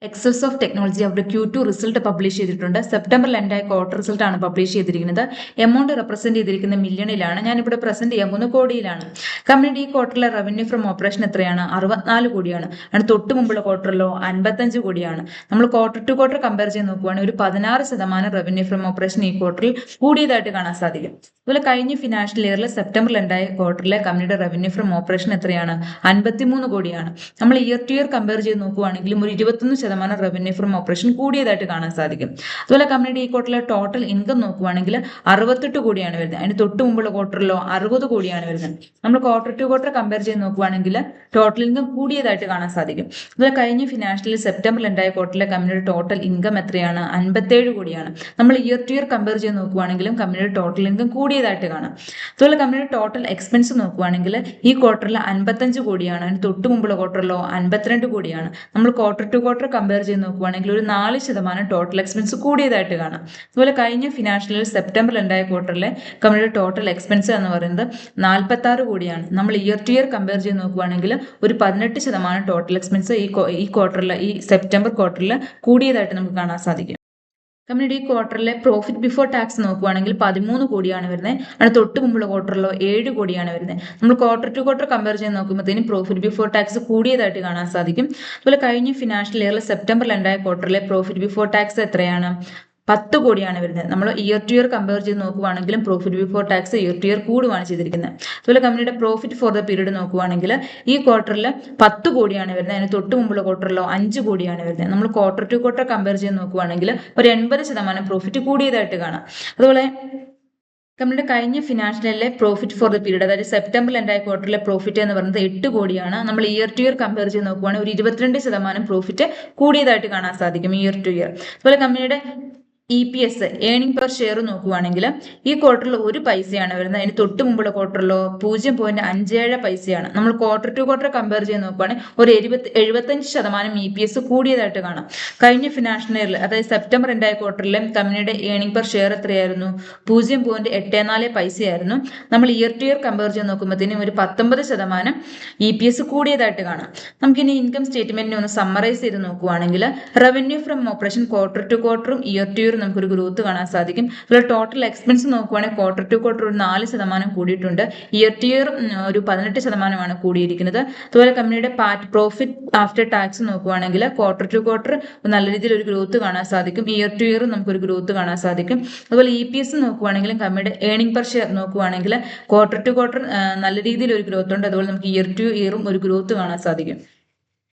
Excess of technology അവരുടെ Q2 result publish ചെയ്തിട്ടുണ്ട്. സെപ്റ്റംബറിൽ എൻഡായ ക്വാർട്ടർ റിസൾട്ട് ആണ് പബ്ലിഷ് ചെയ്തിരിക്കുന്നത്. എമൗണ്ട് റെപ്രസെന്റ് ചെയ്തിരിക്കുന്ന മില്യണിലാണ്. ഞാനിവിടെ പ്രസന്റ് ചെയ്യാൻ പോകുന്ന കോടിയിലാണ്. കമ്പനിയുടെ ഈ ക്വാർട്ടറിലെ റവന്യൂ ഫ്രം ഓപ്പറേഷൻ എത്രയാണ്? 64 കോടിയാണ്. അതിന് തൊട്ട് മുമ്പുള്ള ക്വാർട്ടറിലോ 55 കോടിയാണ്. നമ്മൾ ക്വാർട്ടർ ടു ക്വാർട്ടർ കമ്പയർ ചെയ്ത് നോക്കുവാണെങ്കിൽ ഒരു 16% റവന്യൂ ഫ്രം ഓപ്പറേഷൻ ഈ ക്വാർട്ടറിൽ കൂടിയതായിട്ട് കാണാൻ സാധിക്കും. അതുപോലെ കഴിഞ്ഞ ഫിനാൻഷ്യൽ ഇയറിൽ സെപ്റ്റംബറിൽ എൻഡായ ക്വാർട്ടറിലെ കമ്പനിയുടെ റവന്യൂ ഫ്രം ഓപ്പറേഷൻ എത്രയാണ്? 53 കോടിയാണ്. നമ്മൾ ഇയർ ടു ഇയർ കമ്പയർ ചെയ്ത് നോക്കുവാണെങ്കിലും ഒരു 21% റവന്യൂ ഫ്രം ഓപ്പറേഷൻ കൂടിയതായിട്ട് കാണാൻ സാധിക്കും. അതുപോലെ കമ്പനിയുടെ ഈ ക്വാർട്ടറിലെ ടോട്ടൽ ഇൻകം നോക്കുവാണെങ്കിൽ 68 കോടിയാണ് വരുന്നത്. അതിന് തൊട്ട് മുമ്പുള്ള ക്വാർട്ടറിലോ 60 കോടിയാണ് വരുന്നത്. നമ്മൾ ക്വാർട്ടർ ടു ക്വാർട്ടർ കമ്പയർ ചെയ്ത് നോക്കുവാണെങ്കിൽ ടോട്ടൽ ഇൻകം കൂടിയതായിട്ട് കാണാൻ സാധിക്കും. അതുപോലെ കഴിഞ്ഞ ഫിനാൻഷ്യലിൽ സെപ്റ്റംബറിൽ ഉണ്ടായ ക്വാർട്ടറിലെ കമ്പനിയുടെ ടോട്ടൽ ഇൻകം എത്രയാണ്? 57 കോടിയാണ്. നമ്മൾ ഇയർ ടു ഇയർ കമ്പയർ ചെയ്ത് നോക്കുവാണെങ്കിലും കമ്പനിയുടെ ടോട്ടൽ ഇൻകം കൂടിയതായിട്ട് കാണാം. അതുപോലെ കമ്പനിയുടെ ടോട്ടൽ എക്സ്പെൻസ് നോക്കുവാണെങ്കിൽ ഈ ക്വാർട്ടറിൽ 55 കോടിയാണ്. അതിന് തൊട്ട് മുമ്പുള്ള ക്വാർട്ടറിലോ 52 കോടിയാണ്. നമ്മൾ ക്വാർട്ടർ ടു ക്വാർട്ടർ കമ്പയർ ചെയ്ത് നോക്കുവാണെങ്കിൽ ഒരു 4% ടോട്ടൽ എക്സ്പെൻസ് കൂടിയതായിട്ട് കാണാം. അതുപോലെ കഴിഞ്ഞ ഫിനാൻഷ്യൽ സെപ്റ്റംബറിൽ ഉണ്ടായ ക്വാർട്ടറിലെ കമ്പനിയുടെ ടോട്ടൽ എക്സ്പെൻസ് എന്ന് പറയുന്നത് 46 കോടിയാണ്. നമ്മൾ ഇയർ ടു ഇയർ കമ്പയർ ചെയ്ത് നോക്കുവാണെങ്കിൽ ഒരു 18% ടോട്ടൽ എക്സ്പെൻസ് ഈ ക്വാർട്ടറിൽ ഈ സെപ്റ്റംബർ ക്വാർട്ടറിൽ കൂടിയതായിട്ട് നമുക്ക് കാണാൻ സാധിക്കും. കമ്പനിയുടെ ഈ ക്വാർട്ടറിലെ പ്രോഫിറ്റ് ബിഫോർ ടാക്സ് നോക്കുവാണെങ്കിൽ 13 കോടിയാണ് വരുന്നത്. അതിന് തൊട്ട് മുമ്പുള്ള ക്വാർട്ടറിലോ 7 കോടിയാണ് വരുന്നത്. നമ്മൾ ക്വാർട്ടർ ടു ക്വാർട്ടർ കമ്പയർ ചെയ്ത് നോക്കുമ്പോഴത്തേനും പ്രോഫിറ്റ് ബിഫോർ ടാക്സ് കൂടിയതായിട്ട് കാണാൻ സാധിക്കും. അതുപോലെ കഴിഞ്ഞ ഫിനാൻഷ്യൽ ഇയറിൽ സെപ്റ്റംബറിൽ ഉണ്ടായ ക്വാർട്ടറിലെ പ്രോഫിറ്റ് ബിഫോർ ടാക്സ് എത്രയാണ്? 10 കോടിയാണ് വരുന്നത്. നമ്മൾ ഇയർ ടു ഇയർ കമ്പയർ ചെയ്ത് നോക്കുവാണെങ്കിലും profit before tax year to year കൂടുകയാണ് ചെയ്തിരിക്കുന്നത്. അതുപോലെ കമ്പനിയുടെ പ്രോഫിറ്റ് ഫോർ ദ പീരീഡ് നോക്കുവാണെങ്കിൽ ഈ ക്വാർട്ടറിൽ 10 കോടിയാണ് വരുന്നത്. അതിന് തൊട്ട് മുമ്പുള്ള ക്വാർട്ടറിലോ 5 കോടിയാണ് വരുന്നത്. നമ്മൾ ക്വാർട്ടർ ടു ക്വാർട്ടർ കമ്പയർ ചെയ്ത് നോക്കുവാണെങ്കിൽ ഒരു 80% പ്രോഫിറ്റ് കൂടിയതായിട്ട് കാണാം. അതുപോലെ കമ്പനിയുടെ കഴിഞ്ഞ ഫിനാൻഷ്യലിലെ പ്രോഫിറ്റ് ഫോർ ദ പീരീഡ്, അതായത് സെപ്റ്റംബറിൽ ഉണ്ടായ ക്വാർട്ടറിലെ പ്രോഫിറ്റ് എന്ന് പറയുന്നത് 8 കോടിയാണ്. നമ്മൾ ഇയർ ടു ഇയർ കമ്പയർ ചെയ്ത് നോക്കുവാണെങ്കിൽ ഒരു 22% പ്രോഫിറ്റ് കൂടിയതായിട്ട് കാണാൻ സാധിക്കും ഇയർ ടു ഇയർ. അതുപോലെ കമ്പനിയുടെ EPS ഏണിംഗ് പെർ ഷെയർ നോക്കുവാണെങ്കിൽ ഈ ക്വാർട്ടറിൽ 1 പൈസയാണ് വരുന്നത്. അതിന് തൊട്ട് മുമ്പുള്ള ക്വാർട്ടറിലോ 0.57 പൈസയാണ്. നമ്മൾ ക്വാർട്ടർ ടു ക്വാർട്ടർ കമ്പയർ ചെയ്ത് നോക്കുവാണെങ്കിൽ ഒരു 75% EPS കൂടിയതായിട്ട് കാണാം. കഴിഞ്ഞ ഫിനാൻഷ്യൽ ഇയറിൽ, അതായത് സെപ്റ്റംബർ ഉണ്ടായ ക്വാർട്ടറിലെ കമ്പനിയുടെ ഏണിംഗ് പെർ ഷെയർ എത്രയായിരുന്നു? 0.84 പൈസയായിരുന്നു. നമ്മൾ ഇയർ ടു ഇയർ കമ്പയർ ചെയ്ത് നോക്കുമ്പോഴത്തേനും ഒരു 19% EPS കൂടിയതായിട്ട് കാണാം. നമുക്കിനി ഇൻകം സ്റ്റേറ്റ്മെന്റിനെ ഒന്ന് സമ്മറൈസ് ചെയ്ത് നോക്കുവാണെങ്കിൽ revenue from operation quarter to ക്വാർട്ടറും ഇയർ ടു ഇയർ നമുക്കൊരു ഗ്രോത്ത് കാണാൻ സാധിക്കും. അതുപോലെ ടോട്ടൽ എക്സ്പെൻസ് നോക്കുവാണെങ്കിൽ ക്വാർട്ടർ ടു ക്വാർട്ടർ ഒരു 4% കൂടിയിട്ടുണ്ട്. ഇയർ ടു ഇയർ ഒരു 18% കൂടിയിരിക്കുന്നത്. അതുപോലെ കമ്പനിയുടെ പ്രോഫിറ്റ് ആഫ്റ്റർ ടാക്സ് നോക്കുവാണെങ്കിൽ ക്വാർട്ടർ ടു ക്വാർട്ടർ നല്ല രീതിയിൽ ഒരു ഗ്രോത്ത് കാണാൻ സാധിക്കും. ഇയർ ടു ഇയർ നമുക്കൊരു ഗ്രോത്ത് കാണാൻ സാധിക്കും. അതുപോലെ EPS നോക്കുവാണെങ്കിലും കമ്പനിയുടെ ഏണിംഗ് പെർ ഷെയർ നോക്കുവാണെങ്കിൽ ക്വാർട്ടർ ടു ക്വാർട്ടർ നല്ല രീതിയിൽ ഒരു ഗ്രോത്ത് ഉണ്ട്. അതുപോലെ നമുക്ക് ഇയർ ടു ഇയറും ഒരു ഗ്രോത്ത് കാണാൻ സാധിക്കും.